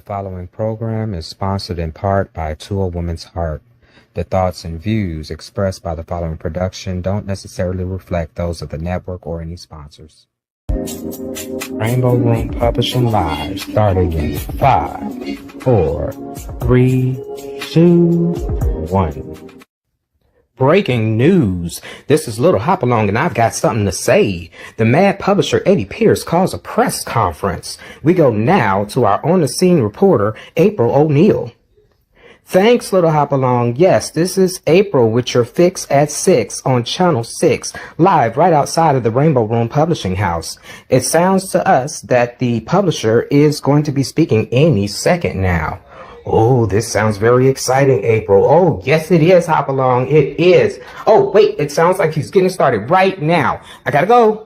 following program is sponsored in part by To a Woman's Heart. The thoughts and views expressed by the following production don't necessarily reflect those of the network or any sponsors. Rainbow Room Publishing Live, starting in 5, 4, 3, 2, 1. Breaking news. This is Little Hopalong and I've got something to say. The mad publisher Eddie Pierce calls a press conference. We go now to our on-the-scene reporter, April O'Neil. Thanks, Little Hopalong. Yes, this is April with your fix at 6 on Channel 6, live right outside of the Rainbow Room Publishing House. It sounds to us that the publisher is going to be speaking any second now. Oh, this sounds very exciting, April. Oh, yes, it is, Hopalong. It is. Oh, wait, it sounds like he's getting started right now. I gotta go.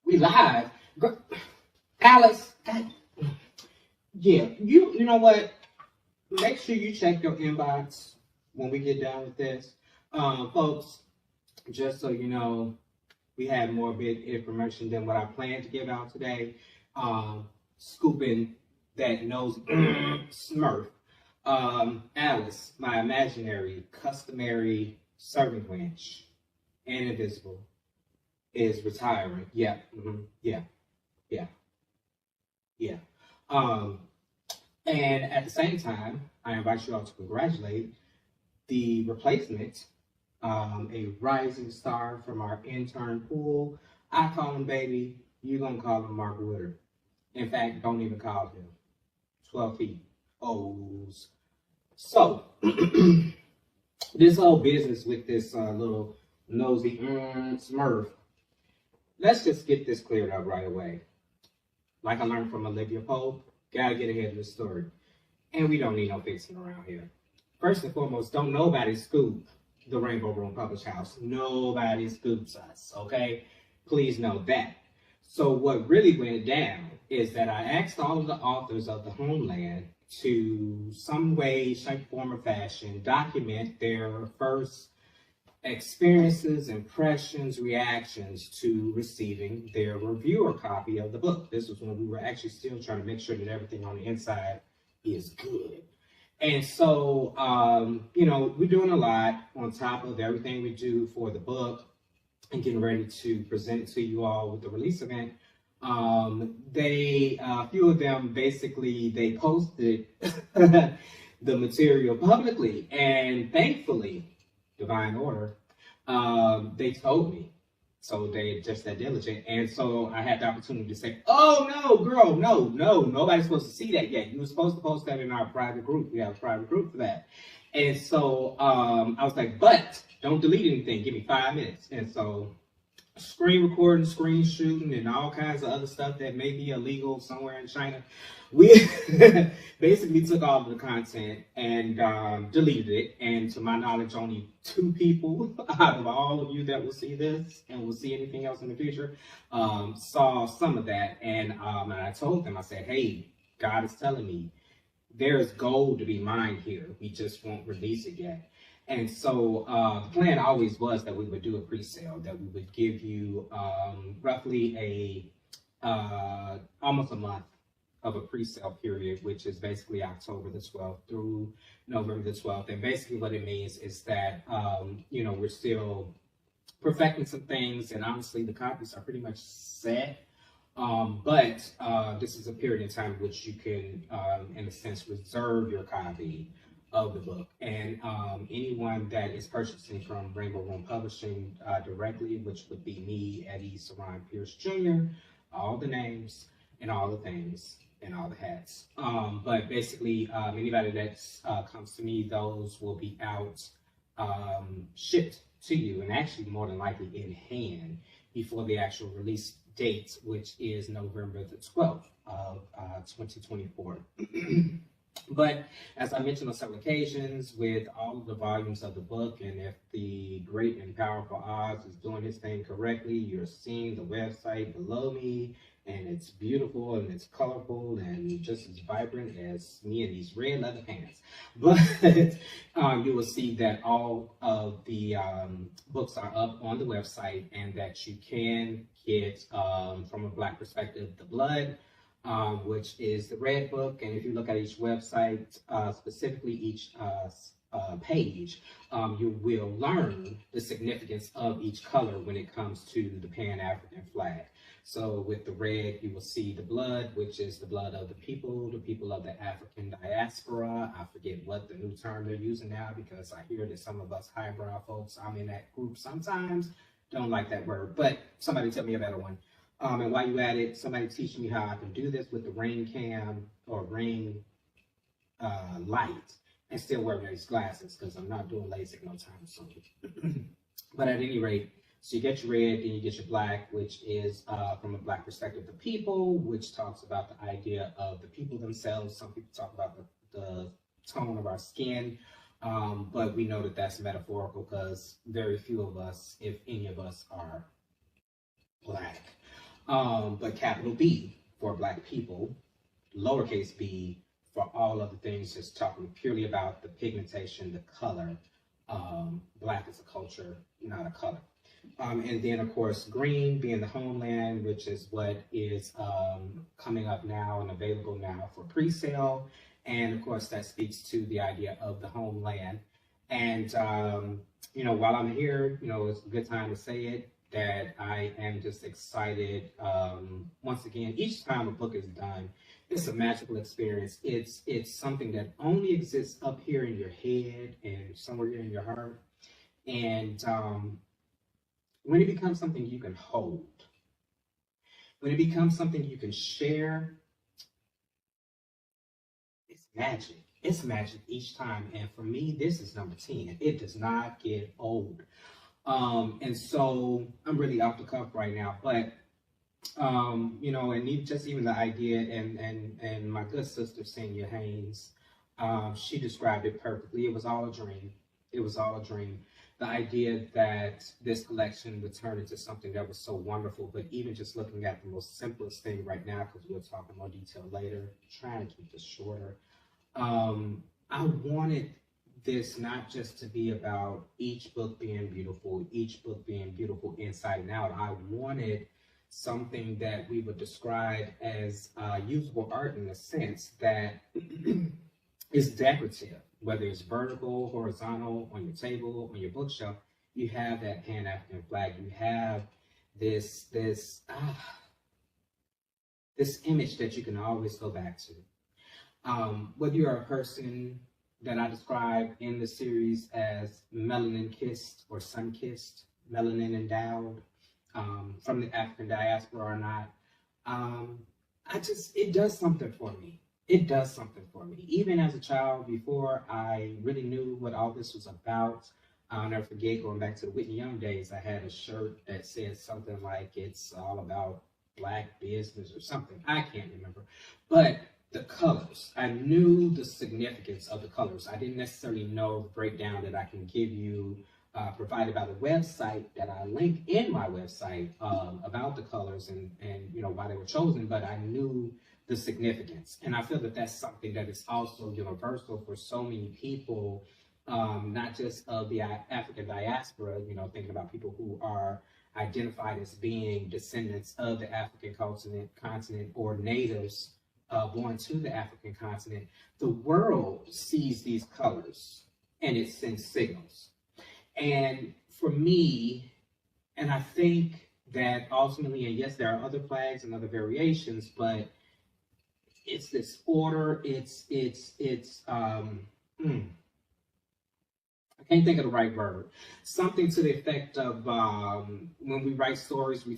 We live. Alice. Yeah, you know what? Make sure you check your inbox when we get done with this. Folks, just so you know, we had more bit information than what I planned to give out today. Scooping that nose smurf. Alice, my imaginary, customary servant wench, and invisible, is retiring. Yeah. And at the same time, I invite you all to congratulate the replacement, a rising star from our intern pool. I call him baby. You're going to call him Mark Woodard. In fact, don't even call him. 12 feet. O's. So, this whole business with this little nosy smurf, let's just get this cleared up right away. Like I learned from Olivia Pope, gotta get ahead of the story. And we don't need no fixing around here. First and foremost, don't nobody scoop the Rainbow Room Publish House. Nobody scoops us, okay? Please know that. So what really went down is that I asked all of the authors of the Homeland to some way, shape, form, or fashion document their first experiences, impressions, reactions to receiving their reviewer copy of the book. This was when we were actually still trying to make sure that everything on the inside is good. And so, we're doing a lot on top of everything we do for the book and getting ready to present it to you all with the release event. A few of them, basically, they posted the material publicly, and thankfully, divine order, they told me. So they just that diligent. And so I had the opportunity to say, oh no, girl, no, nobody's supposed to see that yet. You were supposed to post that in our private group. We have a private group for that. And so I was like, but don't delete anything. Give me 5 minutes. And so screen recording, screen shooting, and all kinds of other stuff that may be illegal somewhere in China. We basically took all of the content and deleted it. And to my knowledge, only 2 people out of all of you that will see this and will see anything else in the future saw some of that. And I told them, I said, hey, God is telling me there's gold to be mined here. We just won't release it yet. And so the plan always was that we would do a pre-sale, that we would give you roughly almost a month of a pre-sale period, which is basically October the 12th through November the 12th. And basically what it means is that, we're still perfecting some things, and honestly, the copies are pretty much set. But this is a period in time in which you can, in a sense, reserve your copy of the book. And anyone that is purchasing from Rainbow Room Publishing directly, which would be me, Eddie Saran Pierce Jr., all the names and all the things and all the hats. But basically, anybody that comes to me, those will be out shipped to you, and actually more than likely in hand before the actual release date, which is November the 12th of 2024. But as I mentioned on several occasions, with all of the volumes of the book, and if the great and powerful Oz is doing his thing correctly, you're seeing the website below me. and it's beautiful and it's colorful and just as vibrant as me in these red leather pants. But you will see that all of the books are up on the website, and that you can get, from a Black perspective, The Blood, which is the red book. And if you look at each website, specifically each page, you will learn the significance of each color when it comes to the Pan-African flag. So with the red, you will see the blood, which is the blood of the people of the African diaspora. I forget what the new term they're using now, because I hear that some of us highbrow folks, I'm in that group sometimes, don't like that word, but somebody tell me a better one. And while you at it, somebody teach me how I can do this with the rain cam or rain light and still wear these glasses, because I'm not doing LASIK no time soon. But at any rate, so you get your red, then you get your black, which is from a Black perspective, the people, which talks about the idea of the people themselves. Some people talk about the tone of our skin, but we know that that's metaphorical, because very few of us, if any of us, are Black. But capital B for Black people, lowercase b for all of the things, just talking purely about the pigmentation, the color. Black is a culture, not a color. And then, of course, green being the homeland, which is what is coming up now and available now for pre-sale. And, of course, that speaks to the idea of the homeland. And, you know, while I'm here, you know, it's a good time to say it, that I am just excited. Once again, each time a book is done, it's a magical experience. It's something that only exists up here in your head and somewhere in your heart. And when it becomes something you can hold, when it becomes something you can share, it's magic. It's magic each time. And for me, this is number 10. It does not get old. And so I'm really off the cuff right now, but you know, and even the idea, and my good sister Senior Haynes, she described it perfectly. It was all a dream. It was all a dream. The idea that this collection would turn into something that was so wonderful, but even just looking at the most simplest thing right now, because we'll talk in more detail later, trying to keep this shorter. I wanted this not just to be about each book being beautiful inside and out. I wanted something that we would describe as usable art, in the sense that is decorative, whether it's vertical, horizontal, on your table, on your bookshelf. You have that Pan-African flag. You have this image that you can always go back to. Whether you're a person that I describe in the series as melanin kissed or sun kissed, melanin endowed, from the African diaspora or not, it does something for me. It does something for me. Even as a child, before I really knew what all this was about, I'll never forget, going back to the Whitney Young days, I had a shirt that said something like, it's all about Black business or something. I can't remember. But the colors, I knew the significance of the colors. I didn't necessarily know the breakdown that I can give you, provided by the website that I link in my website, about the colors and you know, why they were chosen, but I knew the significance. And I feel that that's something that is also universal for so many people, not just of the African diaspora, you know, thinking about people who are identified as being descendants of the African continent or natives born to the African continent. The world sees these colors and it sends signals. And for me, and I think that ultimately, and yes, there are other flags and other variations, but it's this order, I can't think of the right word. Something to the effect of, when we write stories, we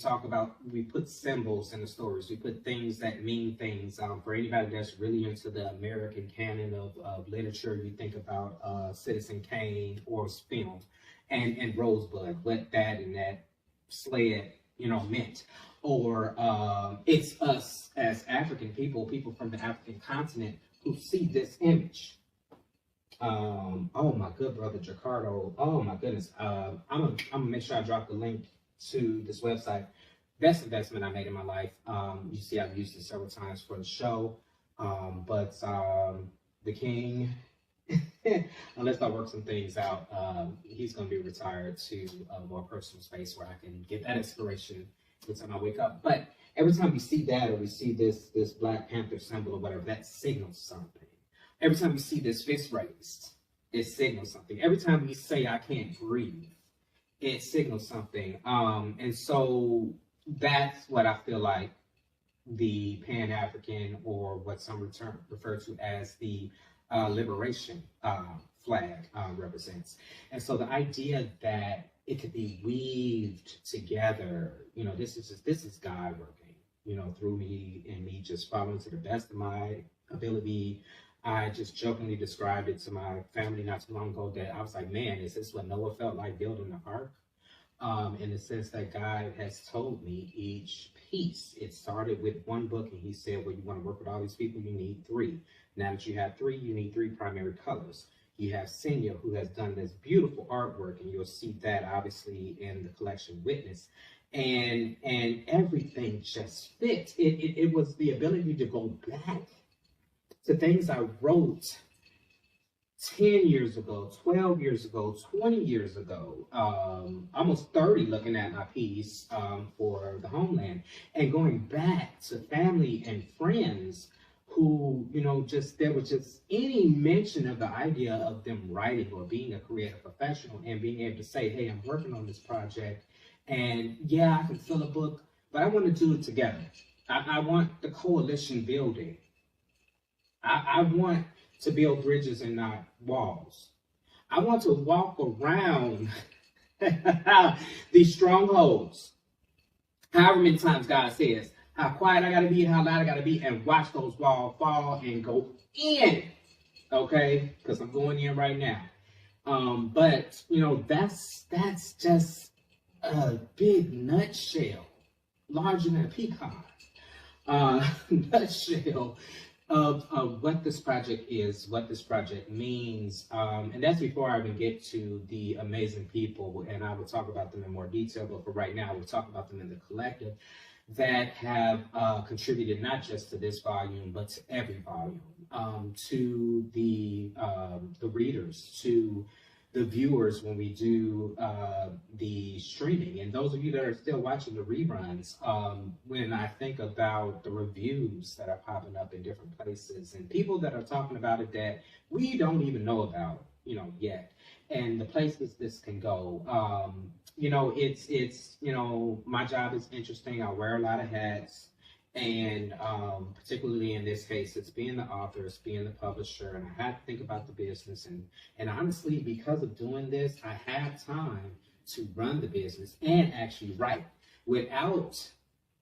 put symbols in the stories. We put things that mean things. For anybody that's really into the American canon of literature, you think about Citizen Kane or film and Rosebud, what that and that sled, you know, meant. Or it's us as African people from the African continent, who see this image. Oh my good brother Jacardo. Oh my goodness. I'm gonna make sure I drop the link to this website. best investment I made in my life. You see, I've used it several times for the show, but the king, unless I work some things out, he's going to be retired to a more personal space where I can get that inspiration every time I wake up. But every time we see that, or we see this Black Panther symbol or whatever, that signals something. Every time we see this fist raised, it signals something. Every time we say I can't breathe, it signals something. And so that's what I feel like the Pan-African, or what some refer to as the liberation flag represents. And so the idea that it could be weaved together, you know, this is God working, you know, through me, and me just following to the best of my ability. I just jokingly described it to my family not too long ago that I was like, man, is this what Noah felt like building the ark? In the sense that God has told me each piece. It started with one book, and he said, well, you want to work with all these people, you need 3. Now that you have 3, you need 3 primary colors. You have Senya, who has done this beautiful artwork, and you'll see that obviously in the collection Witness. And everything just fit. It was the ability to go back to things I wrote 10 years ago, 12 years ago, 20 years ago, almost 30, looking at my piece for the Homeland, and going back to family and friends who, you know, just, there was just any mention of the idea of them writing or being a creative professional, and being able to say, hey, I'm working on this project, and yeah, I can fill a book, but I want to do it together. I want the coalition building. I want to build bridges and not walls. I want to walk around these strongholds, however many times God says, how quiet I gotta be, how loud I gotta be, and watch those walls fall and go in, okay? Because I'm going in right now. But, you know, that's just a big nutshell, larger than a peacock, nutshell of what this project is, what this project means. And that's before I even get to the amazing people, and I will talk about them in more detail, but for right now, we'll talk about them in the collective that have contributed not just to this volume, but to every volume, to the readers, to the viewers when we do the streaming, and those of you that are still watching the reruns. When I think about the reviews that are popping up in different places, and people that are talking about it that we don't even know about, you know, yet, and the places this can go. You know, it's you know, my job is interesting. I wear a lot of hats. And particularly in this case, it's being the author, it's being the publisher, and I have to think about the business. And honestly, because of doing this, I have time to run the business and actually write. Without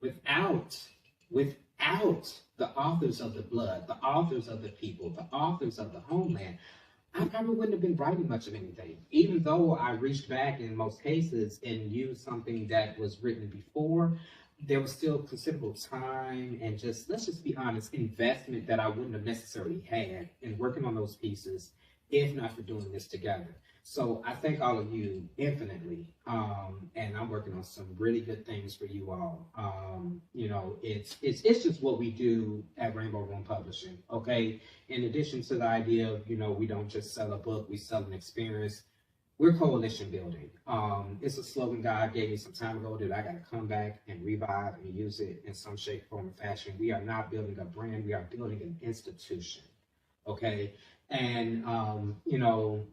the authors of the blood, the authors of the people, the authors of the homeland, I probably wouldn't have been writing much of anything, even though I reached back in most cases and used something that was written before. There was still considerable time and just, let's just be honest, investment that I wouldn't have necessarily had in working on those pieces if not for doing this together. So I thank all of you infinitely, and I'm working on some really good things for you all. You know, it's just what we do at Rainbow Room Publishing, okay? In addition to the idea of, you know, we don't just sell a book, we sell an experience. We're coalition building. It's a slogan God gave me some time ago that I got to come back and revive and use it in some shape, form, or fashion. We are not building a brand. We are building an institution, okay? And, you know,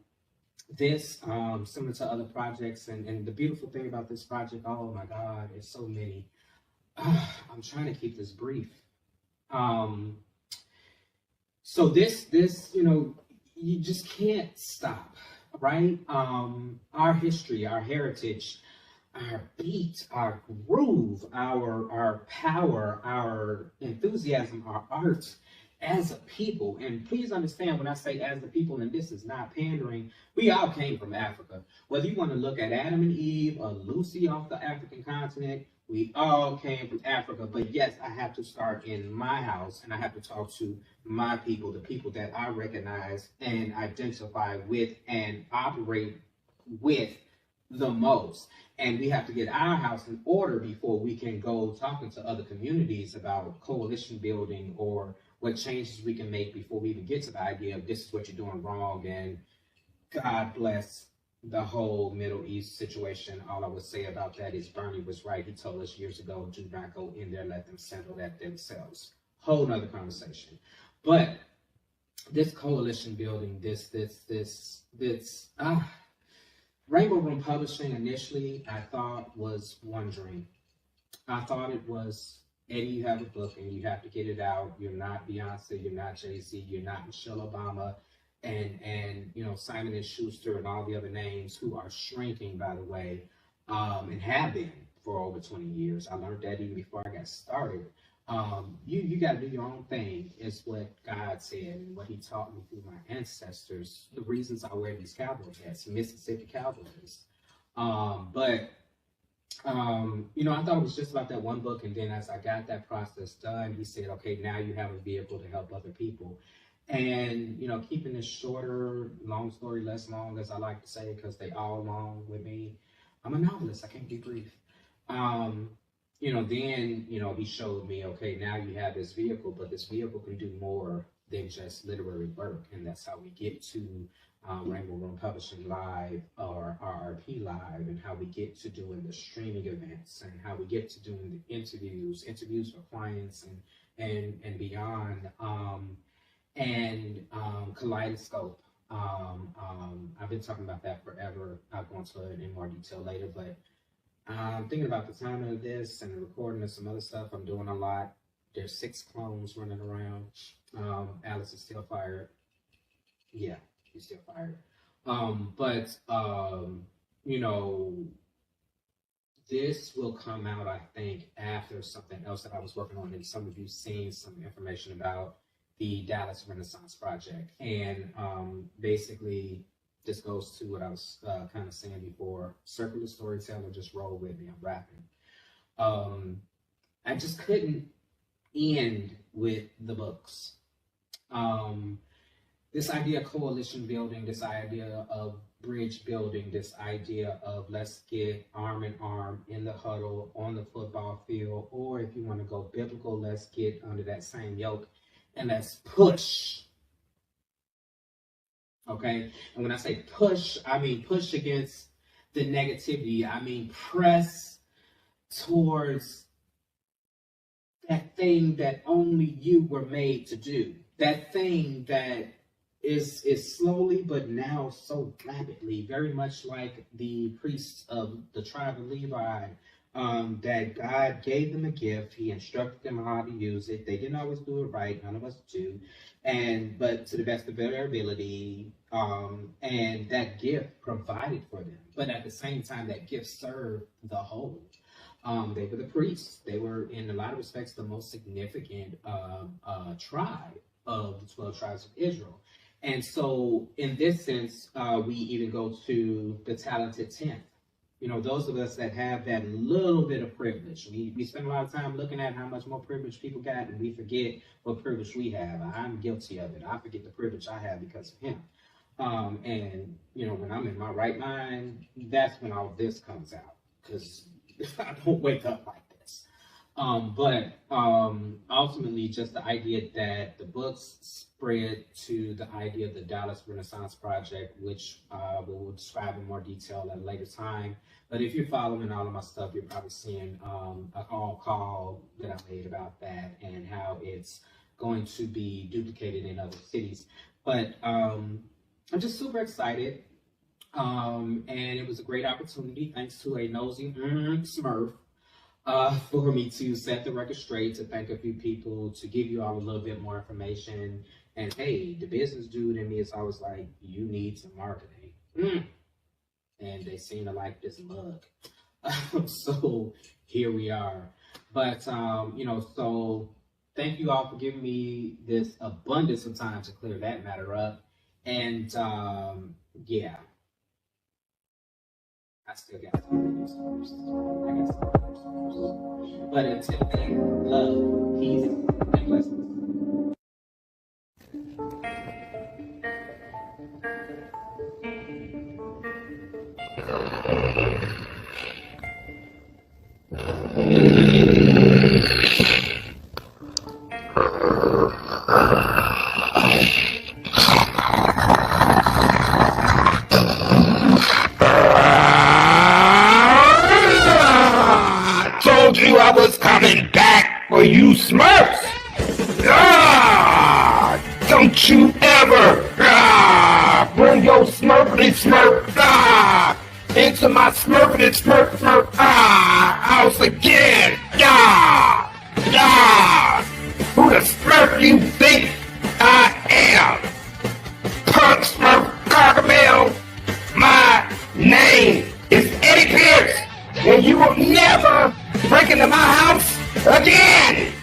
this, similar to other projects, and the beautiful thing about this project, oh my God, it's so many. I'm trying to keep this brief. So this, you know, you just can't stop. Right? Our history, our heritage, our beat, our groove, our power, our enthusiasm, our art as a people. And please understand when I say as a people, and this is not pandering, we all came from Africa. Whether you want to look at Adam and Eve or Lucy off the African continent, we all came from Africa. But yes, I have to start in my house, and I have to talk to my people, the people that I recognize and identify with and operate with the most. And we have to get our house in order before we can go talking to other communities about coalition building or what changes we can make before we even get to the idea of this is what you're doing wrong. And God bless the whole Middle East situation. All I would say about that is Bernie was right. He told us years ago, do not go in there, let them settle that themselves. Whole nother conversation. But this coalition building, this Rainbow Room Publishing initially I thought was one dream. I thought it was, Eddie, you have a book and you have to get it out. You're not Beyonce, you're not Jay-Z, you're not Michelle Obama, and you know, Simon and Schuster and all the other names who are shrinking, by the way, and have been for over 20 years. I learned that even before I got started. You got to do your own thing, is what God said and what he taught me through my ancestors, the reasons I wear these cowboy hats, Mississippi Cowboys. You know, I thought it was just about that one book, and then as I got that process done, he said, okay, now you have a vehicle to help other people. And, you know, keeping this shorter, long story less long, as I like to say, because they all long with me. I'm a novelist, I can't be brief. You know, then, you know, he showed me, okay, now you have this vehicle, but this vehicle can do more than just literary work. And that's how we get to Rainbow Room Publishing Live, or RRP Live, and how we get to doing the streaming events, and how we get to doing the interviews for clients and beyond, and Kaleidoscope. I've been talking about that forever. I'll go into it in more detail later, but I'm thinking about the timing of this and the recording of some other stuff. I'm doing a lot. There's 6 clones running around. Alice is still fired. Yeah, he's still fired. You know, this will come out, I think, after something else that I was working on, and some of you seen some information about the Dallas Renaissance Project. And basically, this goes to what I was kind of saying before. Circular storyteller, just roll with me. I'm rapping. I just couldn't end with the books. This idea of coalition building, this idea of bridge building, this idea of let's get arm in arm in the huddle on the football field, or if you want to go biblical, let's get under that same yoke and let's push. Okay, and when I say push, I mean push against the negativity. I mean press towards that thing that only you were made to do. That thing that is slowly but now so rapidly, very much like the priests of the tribe of Levi, that God gave them a gift. He instructed them how to use it. They didn't always do it right. None of us do. But to the best of their ability, and that gift provided for them. But at the same time, that gift served the whole. They were the priests. They were, in a lot of respects, the most significant tribe of the 12 tribes of Israel. And so, in this sense, we even go to the talented 10th. You know, those of us that have that little bit of privilege, we spend a lot of time looking at how much more privilege people got, and we forget what privilege we have. I'm guilty of it. I forget the privilege I have because of him. And, you know, when I'm in my right mind, that's when all this comes out, because I don't wake up like this. Ultimately, just the idea that the books spread to the idea of the Dallas Renaissance Project, which we'll describe in more detail at a later time. But if you're following all of my stuff, you're probably seeing a call that I made about that and how it's going to be duplicated in other cities. But I'm just super excited. And it was a great opportunity, thanks to a nosy Smurf, for me to set the record straight, to thank a few people, to give you all a little bit more information. And hey, the business dude in me is always like, you need some marketing. And they seem to like this mug. So here we are. But, you know, so thank you all for giving me this abundance of time to clear that matter up. And yeah. I still got to do some first. But until then, love, peace, and blessings. Told you I was coming back for you Smurfs. Don't you ever bring your Smurfity Smurf into my Smurfity Smurf house again. Who the Smurf you think I am? Punk Smurf Gargamel. My name is Eddie Pierce, and you will never break into my house again.